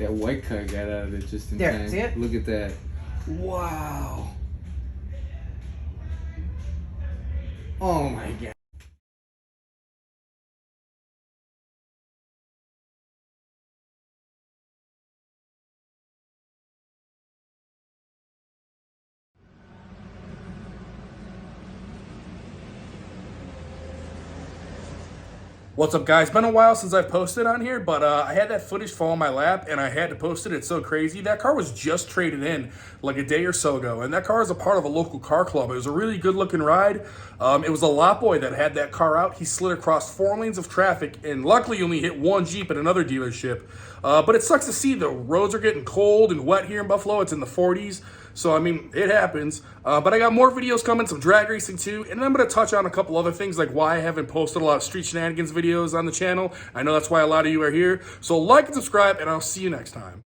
That white car got out of it just in There, time. see it? Look at that. Wow. Oh my God. What's up, guys? Been a while since I've posted on here, but I had that footage fall in my lap and I had to post it. It's so crazy. That car was just traded in like a day or so ago, and that car is a part of a local car club. It was a really good looking ride. It was a lot boy that had that car out. He slid across 4 lanes of traffic and luckily only hit one Jeep at another dealership. But it sucks to see the roads are getting cold and wet here in Buffalo. It's in the 40s. So, I mean, it happens. But I got more videos coming, some drag racing too. And then I'm going to touch on a couple other things, like why I haven't posted a lot of street shenanigans videos on the channel. I know that's why a lot of you are here. So like and subscribe, and I'll see you next time.